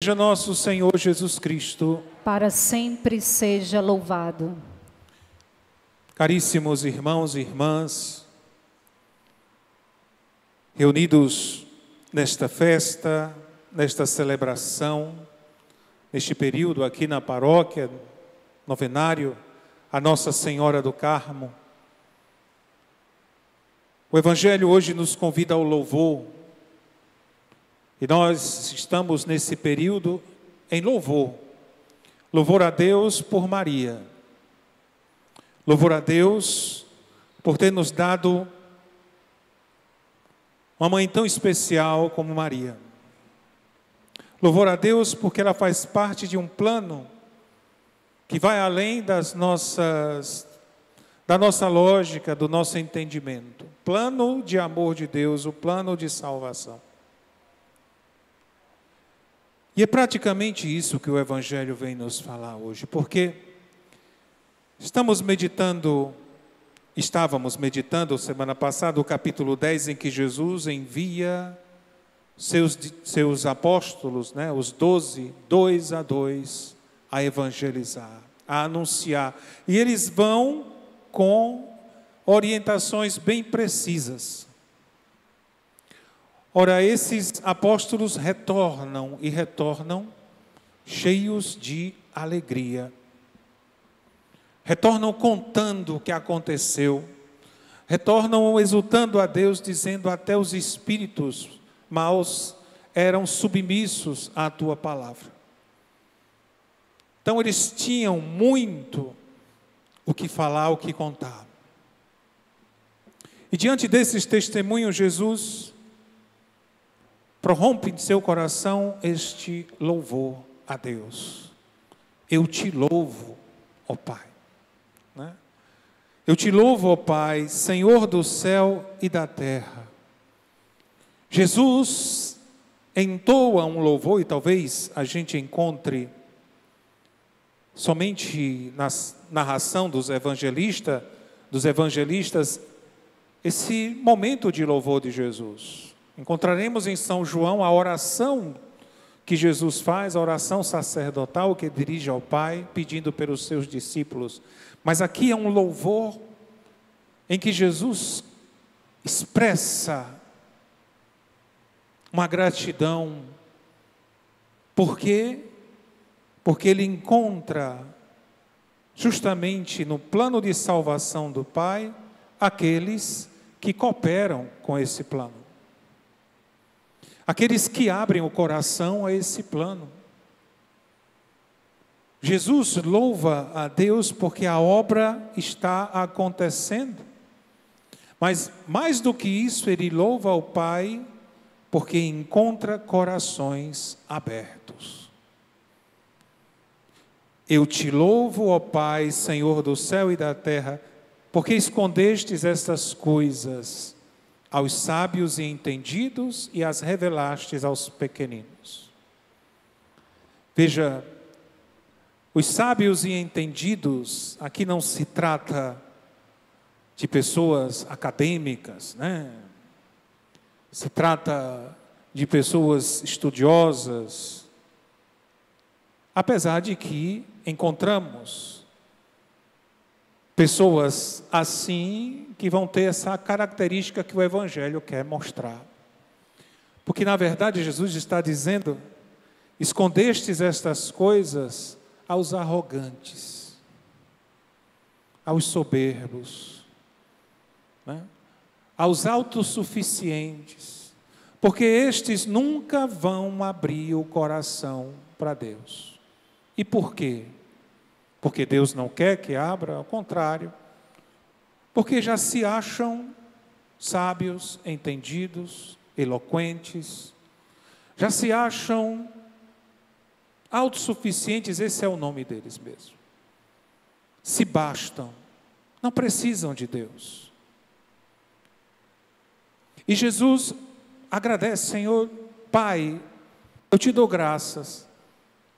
Seja nosso Senhor Jesus Cristo. Para sempre seja louvado. Caríssimos irmãos e irmãs, reunidos nesta festa, nesta celebração, neste período aqui na paróquia, novenário, a Nossa Senhora do Carmo, o Evangelho hoje nos convida ao louvor, e nós estamos nesse período em louvor. Louvor a Deus por Maria. Louvor a Deus por ter nos dado uma mãe tão especial como Maria. Louvor a Deus porque ela faz parte de um plano que vai além da nossa lógica, do nosso entendimento. Plano de amor de Deus, o plano de salvação. E é praticamente isso que o Evangelho vem nos falar hoje, porque estávamos meditando semana passada o capítulo 10, em que Jesus envia seus apóstolos, os 12, 2 a 2, a evangelizar, a anunciar. E eles vão com orientações bem precisas. Ora, esses apóstolos retornam cheios de alegria. Retornam contando o que aconteceu. Retornam exultando a Deus, dizendo: até os espíritos maus eram submissos à tua palavra. Então eles tinham muito o que falar, o que contar. E diante desses testemunhos, Jesus prorrompe em seu coração este louvor a Deus. Eu te louvo, ó Pai. Eu te louvo, ó Pai, Senhor do céu e da terra. Jesus entoa um louvor, e talvez a gente encontre somente na narração dos evangelistas, esse momento de louvor de Jesus. Encontraremos em São João a oração que Jesus faz, a oração sacerdotal que dirige ao Pai, pedindo pelos seus discípulos. Mas aqui é um louvor em que Jesus expressa uma gratidão. Por quê? Porque ele encontra justamente no plano de salvação do Pai aqueles que cooperam com esse plano. Aqueles que abrem o coração a esse plano. Jesus louva a Deus porque a obra está acontecendo. Mas mais do que isso, ele louva ao Pai porque encontra corações abertos. Eu te louvo, ó Pai, Senhor do céu e da terra, porque escondestes estas coisas aos sábios e entendidos e as revelastes aos pequeninos. Veja, os sábios e entendidos, aqui não se trata de pessoas acadêmicas, Se trata de pessoas estudiosas, apesar de que encontramos pessoas assim que vão ter essa característica que o Evangelho quer mostrar. Porque, na verdade, Jesus está dizendo: escondestes estas coisas aos arrogantes, aos soberbos, aos autossuficientes, porque estes nunca vão abrir o coração para Deus. E por quê? Porque Deus não quer que abra, ao contrário, porque já se acham sábios, entendidos, eloquentes, já se acham autossuficientes, esse é o nome deles mesmo. Se bastam, não precisam de Deus. E Jesus agradece: Senhor, Pai, eu te dou graças,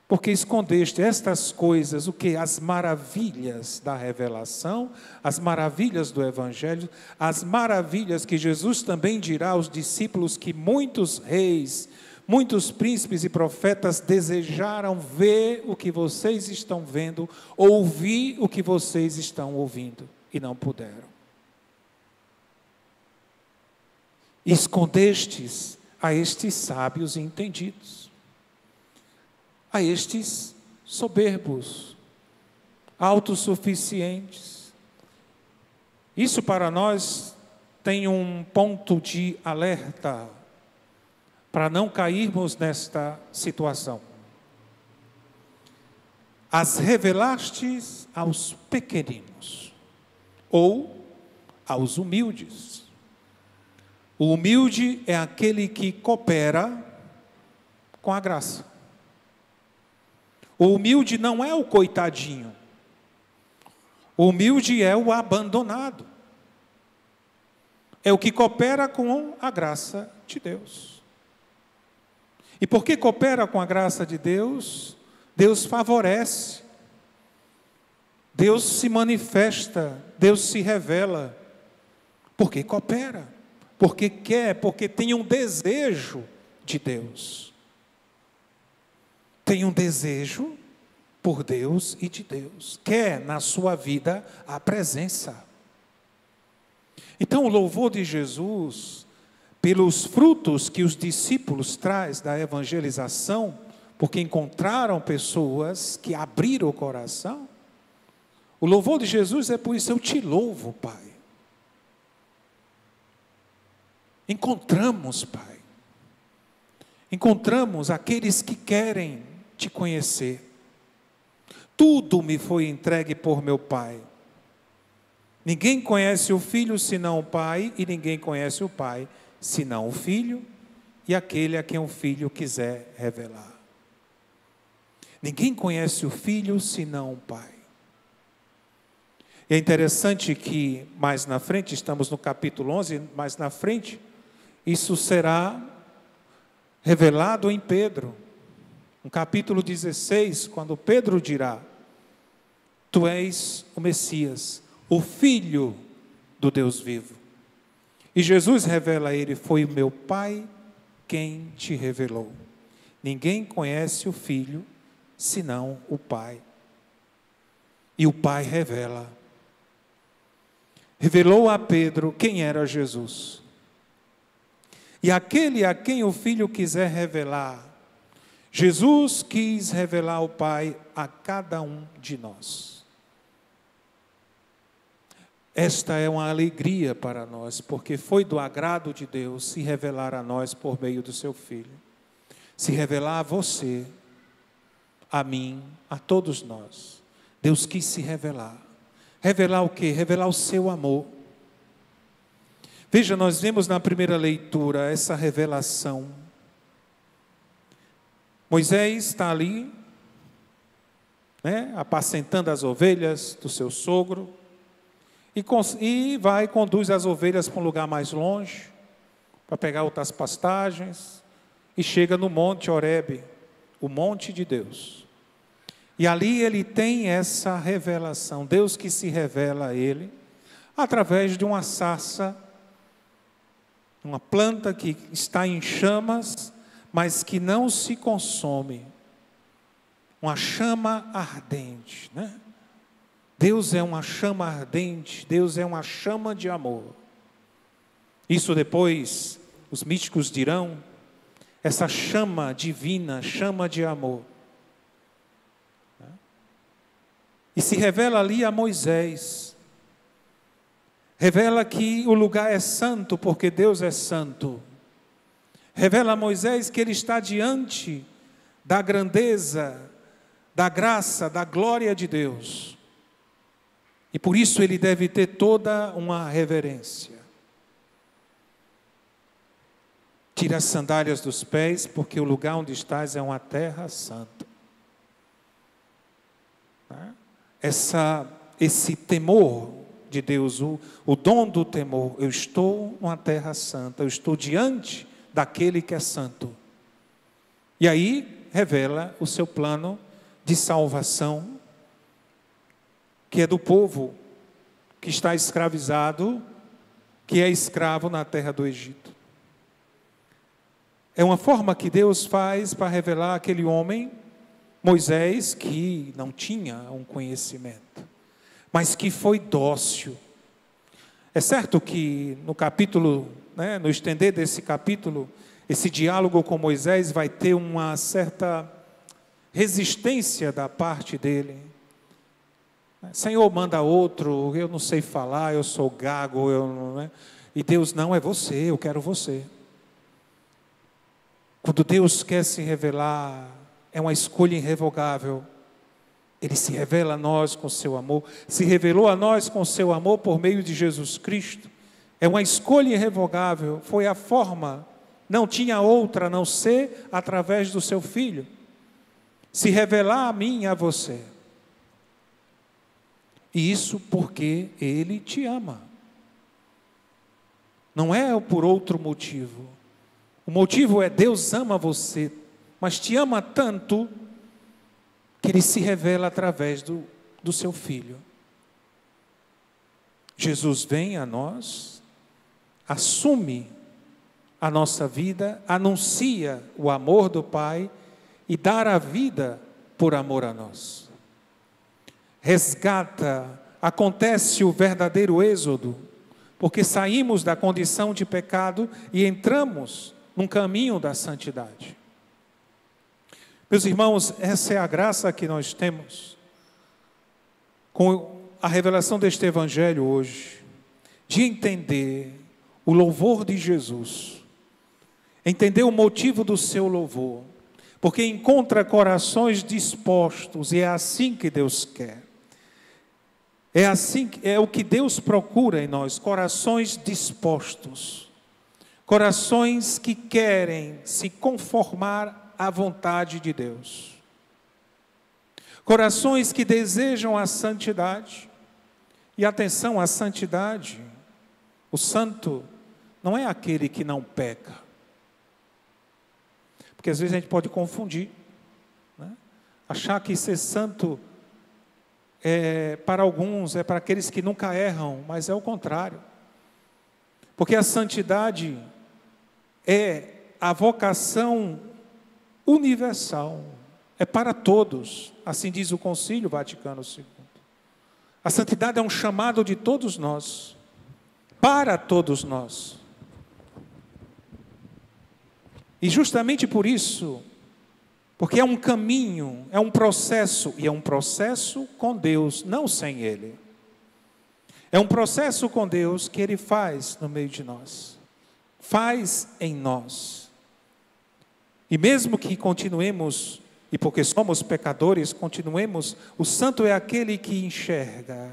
porque escondeste estas coisas, o que? As maravilhas da revelação, as maravilhas do Evangelho, as maravilhas que Jesus também dirá aos discípulos que muitos reis, Muitos príncipes e profetas desejaram ver o que vocês estão vendo, ouvir o que vocês estão ouvindo, e não puderam. Escondestes a estes sábios e entendidos, a estes soberbos, autossuficientes. Isso para nós tem um ponto de alerta, para não cairmos nesta situação. As revelastes aos pequeninos, ou aos humildes. O humilde é aquele que coopera com a graça. O humilde não é o coitadinho. O humilde é o abandonado. É o que coopera com a graça de Deus. E porque coopera com a graça de Deus, Deus favorece, Deus se manifesta, Deus se revela, porque coopera, porque quer, porque tem um desejo de Deus. Tem um desejo por Deus e de Deus, quer na sua vida a presença. Então o louvor de Jesus, pelos frutos que os discípulos trazem da evangelização, porque encontraram pessoas que abriram o coração, o louvor de Jesus é por isso: eu te louvo, Pai. Encontramos, Pai. Encontramos aqueles que querem te conhecer. Tudo me foi entregue por meu Pai. Ninguém conhece o Filho senão o Pai, e ninguém conhece o Pai senão o Filho e aquele a quem o Filho quiser revelar. Ninguém conhece o Filho senão o Pai. É interessante que mais na frente, estamos no capítulo 11, mais na frente, isso será revelado em Pedro. No capítulo 16, quando Pedro dirá: tu és o Messias, o Filho do Deus vivo. E Jesus revela a ele: foi o meu Pai quem te revelou. Ninguém conhece o Filho senão o Pai. E o Pai revela. Revelou a Pedro quem era Jesus. E aquele a quem o Filho quiser revelar, Jesus quis revelar o Pai a cada um de nós. Esta é uma alegria para nós, porque foi do agrado de Deus se revelar a nós por meio do seu Filho. Se revelar a você, a mim, a todos nós. Deus quis se revelar. Revelar o quê? Revelar o seu amor. Veja, nós vemos na primeira leitura essa revelação. Moisés está ali, apacentando as ovelhas do seu sogro, e conduz as ovelhas para um lugar mais longe, para pegar outras pastagens, e chega no Monte Horebe, o monte de Deus. E ali ele tem essa revelação, Deus que se revela a ele, através de uma sarça, uma planta que está em chamas, mas que não se consome. Uma chama ardente, Deus é uma chama ardente, Deus é uma chama de amor. Isso depois, os místicos dirão, essa chama divina, chama de amor. E se revela ali a Moisés. Revela que o lugar é santo, porque Deus é santo. Revela a Moisés que ele está diante da grandeza, da graça, da glória de Deus. E por isso ele deve ter toda uma reverência. Tira as sandálias dos pés, porque o lugar onde estás é uma terra santa. Esse temor de Deus, o dom do temor, eu estou numa terra santa, eu estou diante daquele que é santo. E aí revela o seu plano de salvação, que é do povo que está escravizado, que é escravo na terra do Egito. É uma forma que Deus faz para revelar aquele homem, Moisés, que não tinha um conhecimento, mas que foi dócil. É certo que no capítulo, no estender desse capítulo, esse diálogo com Moisés vai ter uma certa resistência da parte dele. Senhor, manda outro, eu não sei falar, eu sou gago, e Deus, não, é você, eu quero você. Quando Deus quer se revelar, é uma escolha irrevogável. Ele se revela a nós com seu amor, se revelou a nós com seu amor por meio de Jesus Cristo. É uma escolha irrevogável, foi a forma, não tinha outra a não ser através do seu Filho. Se revelar a mim e a você. E isso porque Ele te ama. Não é por outro motivo. O motivo é Deus ama você, mas te ama tanto que Ele se revela através do seu Filho. Jesus vem a nós, assume a nossa vida, anuncia o amor do Pai e dar a vida por amor a nós. Resgata, acontece o verdadeiro êxodo, porque saímos da condição de pecado e entramos num caminho da santidade. Meus irmãos, essa é a graça que nós temos com a revelação deste Evangelho hoje, de entender o louvor de Jesus, entender o motivo do seu louvor, porque encontra corações dispostos, e é assim que Deus quer. É o que Deus procura em nós, corações dispostos, corações que querem se conformar à vontade de Deus, corações que desejam a santidade. E atenção, a santidade, o santo não é aquele que não peca, porque às vezes a gente pode confundir, achar que ser santo para alguns é para aqueles que nunca erram, mas é o contrário, porque a santidade é a vocação universal, é para todos, assim diz o Concílio Vaticano II. A santidade é um chamado de todos nós, para todos nós. E justamente por isso, porque é um caminho, é um processo, e é um processo com Deus, não sem Ele. É um processo com Deus que Ele faz no meio de nós, faz em nós. E mesmo que continuemos, e porque somos pecadores, continuemos, o santo é aquele que enxerga,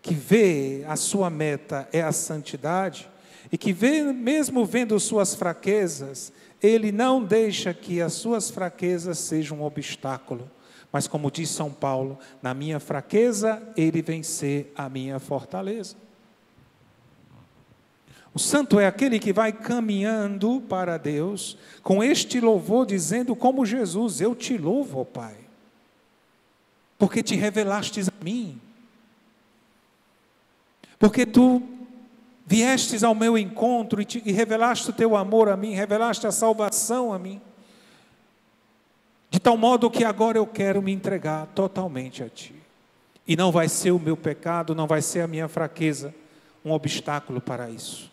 que vê a sua meta é a santidade, e que vê, mesmo vendo suas fraquezas, ele não deixa que as suas fraquezas sejam um obstáculo, mas como diz São Paulo, na minha fraqueza ele vencer a minha fortaleza. O santo é aquele que vai caminhando para Deus, com este louvor, dizendo como Jesus, eu te louvo, ó Pai, porque te revelastes a mim, porque tu viestes ao meu encontro e revelaste o teu amor a mim, revelaste a salvação a mim, de tal modo que agora eu quero me entregar totalmente a ti, e não vai ser o meu pecado, não vai ser a minha fraqueza um obstáculo para isso,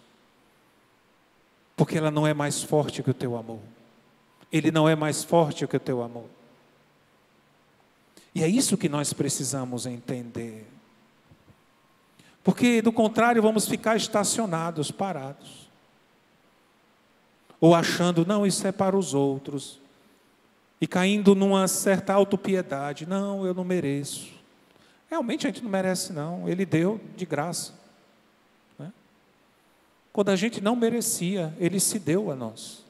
porque ela não é mais forte que o teu amor, ele não é mais forte que o teu amor, e é isso que nós precisamos entender, porque do contrário vamos ficar estacionados, parados, ou achando, não, isso é para os outros, e caindo numa certa autopiedade, não, eu não mereço, realmente a gente não merece não, ele deu de graça, quando a gente não merecia, ele se deu a nós,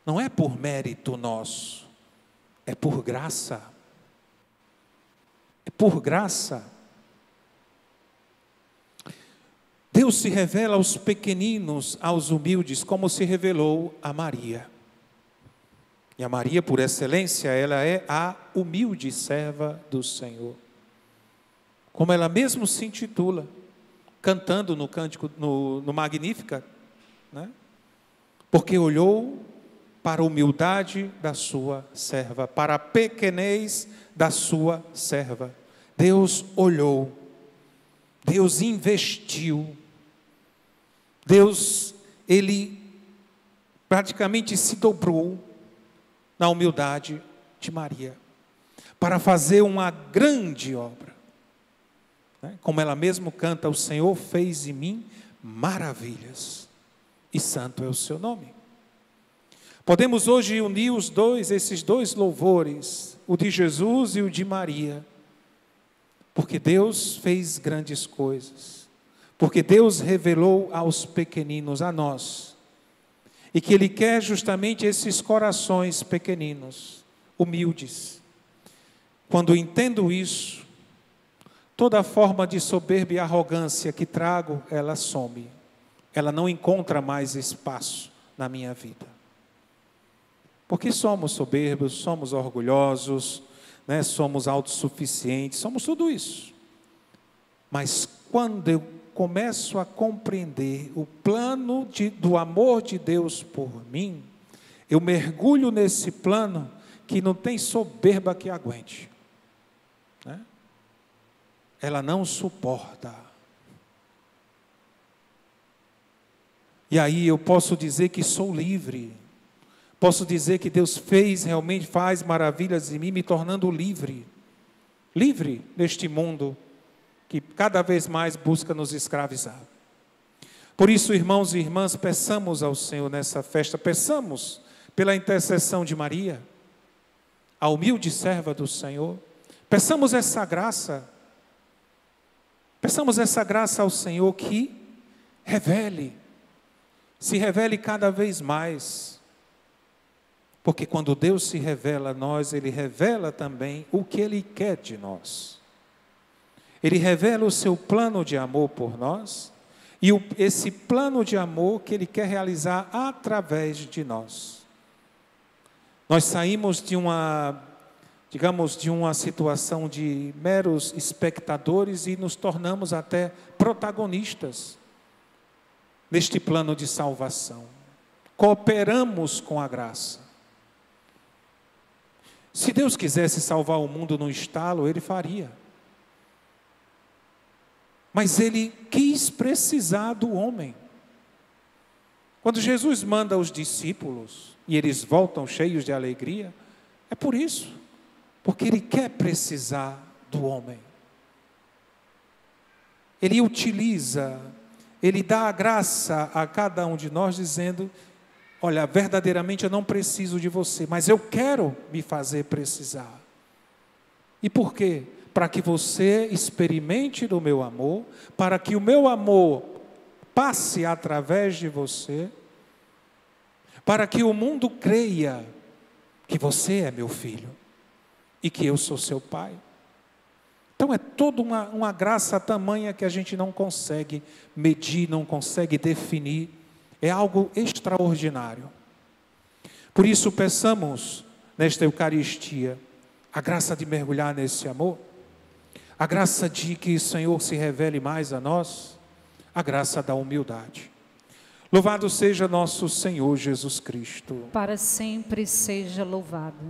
não é por mérito nosso, é por graça, é por graça. Deus se revela aos pequeninos, aos humildes, como se revelou a Maria. E a Maria, por excelência, ela é a humilde serva do Senhor. Como ela mesmo se intitula, cantando no cântico, no Magnífica, porque olhou para a humildade da sua serva, para a pequenez da sua serva. Deus olhou, Deus investiu, Deus, Ele praticamente se dobrou na humildade de Maria, para fazer uma grande obra. Como ela mesmo canta, o Senhor fez em mim maravilhas, e santo é o seu nome. Podemos hoje unir esses dois louvores, o de Jesus e o de Maria, porque Deus fez grandes coisas, porque Deus revelou aos pequeninos, a nós, e que Ele quer justamente esses corações pequeninos, humildes. Quando entendo isso, toda forma de soberba e arrogância que trago, ela some, ela não encontra mais espaço na minha vida. Porque somos soberbos, somos orgulhosos, somos autossuficientes, somos tudo isso. Mas quando eu começo a compreender o plano do amor de Deus por mim, eu mergulho nesse plano que não tem soberba que aguente. Ela não suporta. E aí eu posso dizer que sou livre. Posso dizer que Deus realmente faz maravilhas em mim, me tornando livre. Livre neste mundo que cada vez mais busca nos escravizar. Por isso, irmãos e irmãs, peçamos ao Senhor nessa festa, peçamos pela intercessão de Maria, a humilde serva do Senhor, peçamos essa graça ao Senhor que se revele cada vez mais. Porque quando Deus se revela a nós, Ele revela também o que Ele quer de nós. Ele revela o seu plano de amor por nós, e esse plano de amor que Ele quer realizar através de nós. Nós saímos de uma situação de meros espectadores e nos tornamos até protagonistas neste plano de salvação. Cooperamos com a graça. Se Deus quisesse salvar o mundo num estalo, Ele faria. Mas Ele quis precisar do homem. Quando Jesus manda os discípulos, e eles voltam cheios de alegria, é por isso. Porque Ele quer precisar do homem. Ele utiliza, Ele dá a graça a cada um de nós, dizendo: olha, verdadeiramente eu não preciso de você, mas eu quero me fazer precisar. E por quê? Para que você experimente do meu amor, para que o meu amor passe através de você, para que o mundo creia que você é meu filho e que eu sou seu pai. Então é toda uma graça tamanha que a gente não consegue medir, não consegue definir. É algo extraordinário. Por isso peçamos nesta Eucaristia a graça de mergulhar nesse amor, a graça de que o Senhor se revele mais a nós, a graça da humildade. Louvado seja nosso Senhor Jesus Cristo. Para sempre seja louvado.